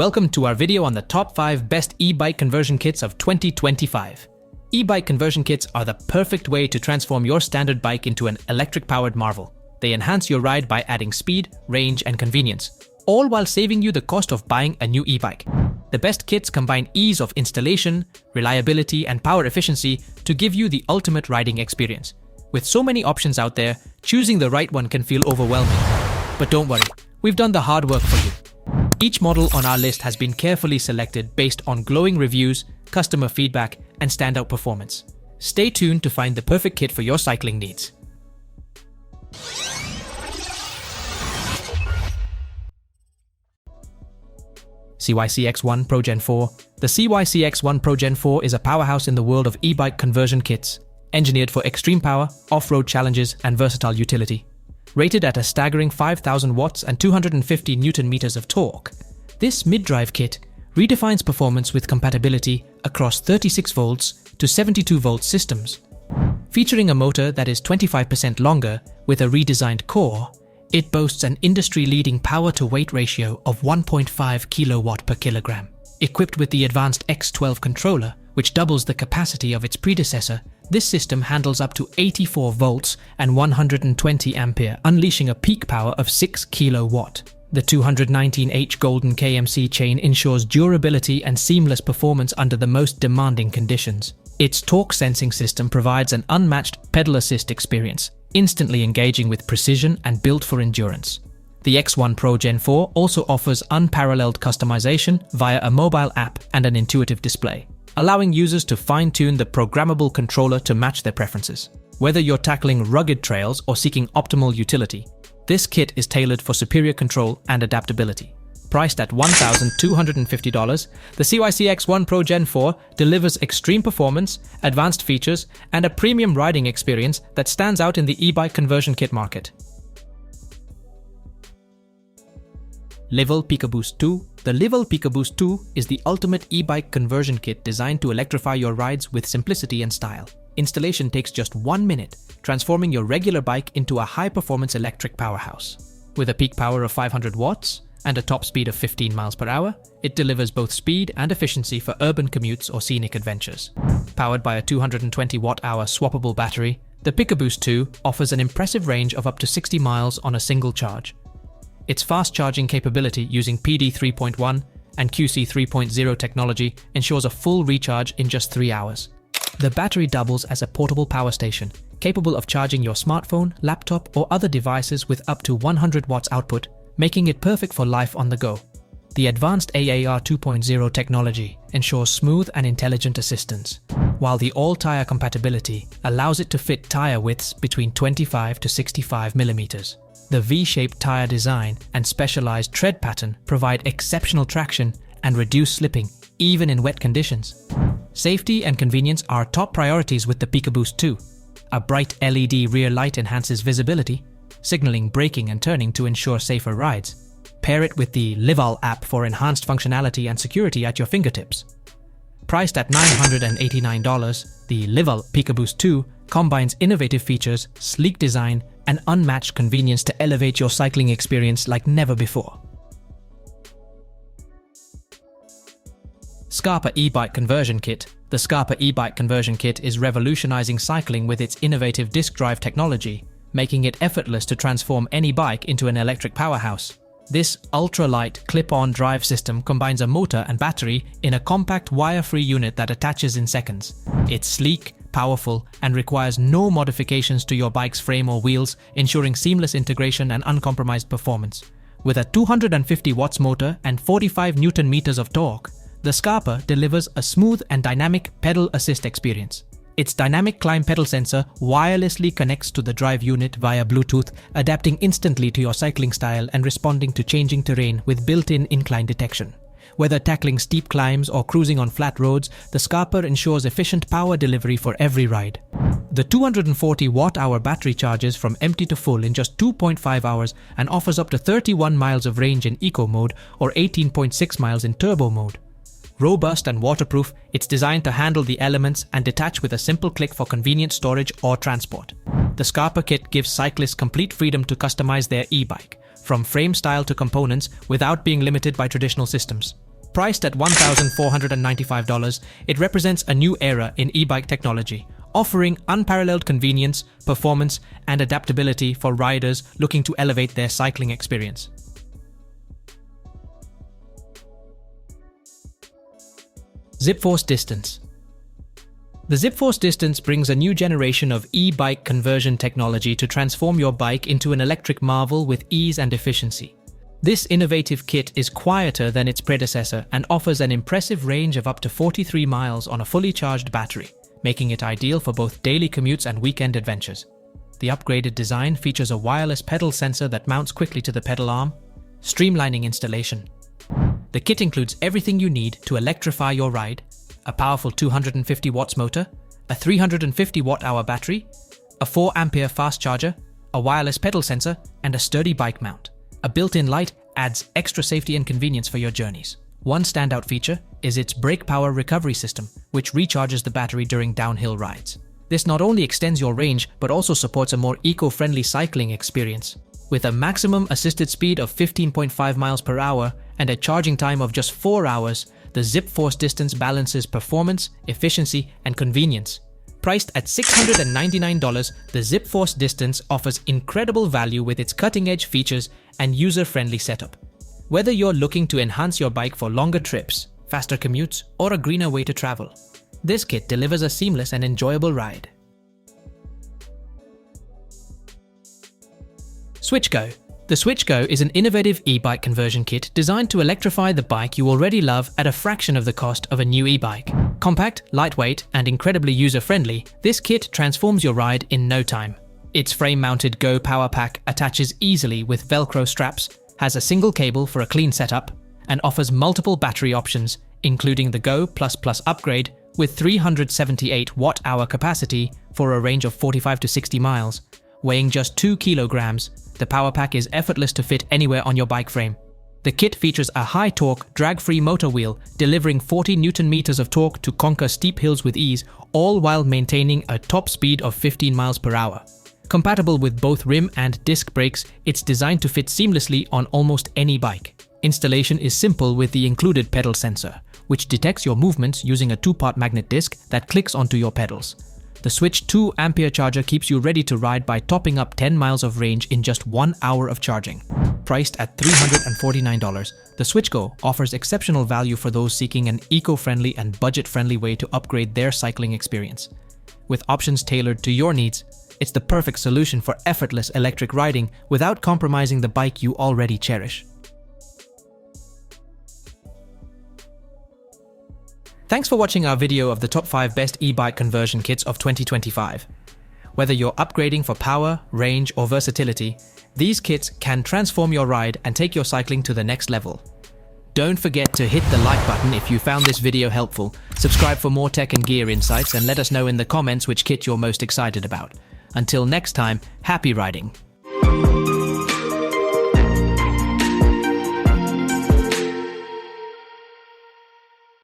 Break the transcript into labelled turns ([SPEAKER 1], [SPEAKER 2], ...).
[SPEAKER 1] Welcome to our video on the top 5 best e-bike conversion kits of 2025. E-bike conversion kits are the perfect way to transform your standard bike into an electric-powered marvel. They enhance your ride by adding speed, range, and convenience, all while saving you the cost of buying a new e-bike. The best kits combine ease of installation, reliability, and power efficiency to give you the ultimate riding experience. With so many options out there, choosing the right one can feel overwhelming. But don't worry, we've done the hard work for you. Each model on our list has been carefully selected based on glowing reviews, customer feedback, and standout performance. Stay tuned to find the perfect kit for your cycling needs. CYC X1 Pro Gen 4. The CYC X1 Pro Gen 4 is a powerhouse in the world of e-bike conversion kits, engineered for extreme power, off-road challenges, and versatile utility. Rated at a staggering 5,000 watts and 250 Newton meters of torque, this mid-drive kit redefines performance with compatibility across 36 volts to 72 volt systems. Featuring a motor that is 25% longer with a redesigned core, it boasts an industry-leading power-to-weight ratio of 1.5 kilowatt per kilogram. Equipped with the advanced X12 controller, which doubles the capacity of its predecessor, this system handles up to 84 volts and 120 ampere, unleashing a peak power of 6 kilowatt. The 219H Golden KMC chain ensures durability and seamless performance under the most demanding conditions. Its torque sensing system provides an unmatched pedal assist experience, instantly engaging with precision and built for endurance. The X1 Pro Gen 4 also offers unparalleled customization via a mobile app and an intuitive display, allowing users to fine-tune the programmable controller to match their preferences. Whether you're tackling rugged trails or seeking optimal utility, this kit is tailored for superior control and adaptability. Priced at $1,250, the CYC X1 Pro Gen 4 delivers extreme performance, advanced features, and a premium riding experience that stands out in the e-bike conversion kit market. LIVALL PikaBoost 2. The LIVALL PikaBoost 2 is the ultimate e-bike conversion kit designed to electrify your rides with simplicity and style. Installation takes just 1 minute, transforming your regular bike into a high-performance electric powerhouse. With a peak power of 500 watts and a top speed of 15 miles per hour, it delivers both speed and efficiency for urban commutes or scenic adventures. Powered by a 220 watt-hour swappable battery, the PikaBoost 2 offers an impressive range of up to 60 miles on a single charge. Its fast charging capability using PD 3.1 and QC 3.0 technology ensures a full recharge in just 3 hours. The battery doubles as a portable power station, capable of charging your smartphone, laptop, or other devices with up to 100 watts output, making it perfect for life on the go. The advanced AAR 2.0 technology ensures smooth and intelligent assistance, while the all-tire compatibility allows it to fit tire widths between 25 to 65 millimeters. The V-shaped tire design and specialized tread pattern provide exceptional traction and reduce slipping, even in wet conditions. Safety and convenience are top priorities with the PikaBoost 2. A bright LED rear light enhances visibility, signaling braking and turning to ensure safer rides. Pair it with the LIVALL app for enhanced functionality and security at your fingertips. Priced at $989, the LIVALL PikaBoost 2 combines innovative features, sleek design, and unmatched convenience to elevate your cycling experience like never before. Skarper e-bike conversion kit. The Skarper e-bike conversion kit is revolutionizing cycling with its innovative disc drive technology, making it effortless to transform any bike into an electric powerhouse. This ultra-light clip-on drive system combines a motor and battery in a compact wire-free unit that attaches in seconds. It's sleek, powerful, and requires no modifications to your bike's frame or wheels, ensuring seamless integration and uncompromised performance. With a 250 watts motor and 45 Newton meters of torque, the Skarper delivers a smooth and dynamic pedal assist experience. Its dynamic climb pedal sensor wirelessly connects to the drive unit via Bluetooth, adapting instantly to your cycling style and responding to changing terrain with built-in incline detection. Whether tackling steep climbs or cruising on flat roads, the Skarper ensures efficient power delivery for every ride. The 240 watt-hour battery charges from empty to full in just 2.5 hours and offers up to 31 miles of range in Eco mode or 18.6 miles in Turbo mode. Robust and waterproof, it's designed to handle the elements and detach with a simple click for convenient storage or transport. The Skarper kit gives cyclists complete freedom to customize their e-bike, from frame style to components, without being limited by traditional systems. Priced at $1,495, it represents a new era in e-bike technology, offering unparalleled convenience, performance, and adaptability for riders looking to elevate their cycling experience. Zipforce Distance. The Zipforce Distance brings a new generation of e-bike conversion technology to transform your bike into an electric marvel with ease and efficiency. This innovative kit is quieter than its predecessor and offers an impressive range of up to 43 miles on a fully charged battery, making it ideal for both daily commutes and weekend adventures. The upgraded design features a wireless pedal sensor that mounts quickly to the pedal arm, streamlining installation. The kit includes everything you need to electrify your ride: a powerful 250 watts motor, a 350 watt-hour battery, a 4 ampere fast charger, a wireless pedal sensor, and a sturdy bike mount. A built-in light adds extra safety and convenience for your journeys. One standout feature is its brake power recovery system, which recharges the battery during downhill rides. This not only extends your range, but also supports a more eco-friendly cycling experience. With a maximum assisted speed of 15.5 miles per hour and a charging time of just 4 hours, the Zipforce Distance balances performance, efficiency, and convenience. Priced at $699, the Zipforce Distance offers incredible value with its cutting-edge features and user-friendly setup. Whether you're looking to enhance your bike for longer trips, faster commutes, or a greener way to travel, this kit delivers a seamless and enjoyable ride. Swytch GO. The Swytch GO is an innovative e-bike conversion kit designed to electrify the bike you already love at a fraction of the cost of a new e-bike. Compact, lightweight, and incredibly user-friendly, this kit transforms your ride in no time. Its frame-mounted GO power pack attaches easily with Velcro straps, has a single cable for a clean setup, and offers multiple battery options, including the GO++ upgrade with 378 watt-hour capacity for a range of 45 to 60 miles. Weighing just 2 kilograms, the power pack is effortless to fit anywhere on your bike frame. The kit features a high-torque, drag-free motor wheel, delivering 40 Nm of torque to conquer steep hills with ease, all while maintaining a top speed of 15 miles per hour. Compatible with both rim and disc brakes, it's designed to fit seamlessly on almost any bike. Installation is simple with the included pedal sensor, which detects your movements using a 2-part magnet disc that clicks onto your pedals. The Swytch 2 ampere charger keeps you ready to ride by topping up 10 miles of range in just 1 hour of charging. Priced at $349, the Swytch GO offers exceptional value for those seeking an eco-friendly and budget-friendly way to upgrade their cycling experience. With options tailored to your needs, it's the perfect solution for effortless electric riding without compromising the bike you already cherish. Thanks for watching our video of the top 5 best e-bike conversion kits of 2025. Whether you're upgrading for power, range, or versatility, these kits can transform your ride and take your cycling to the next level. Don't forget to hit the like button if you found this video helpful, subscribe for more tech and gear insights, and let us know in the comments which kit you're most excited about. Until next time, happy riding!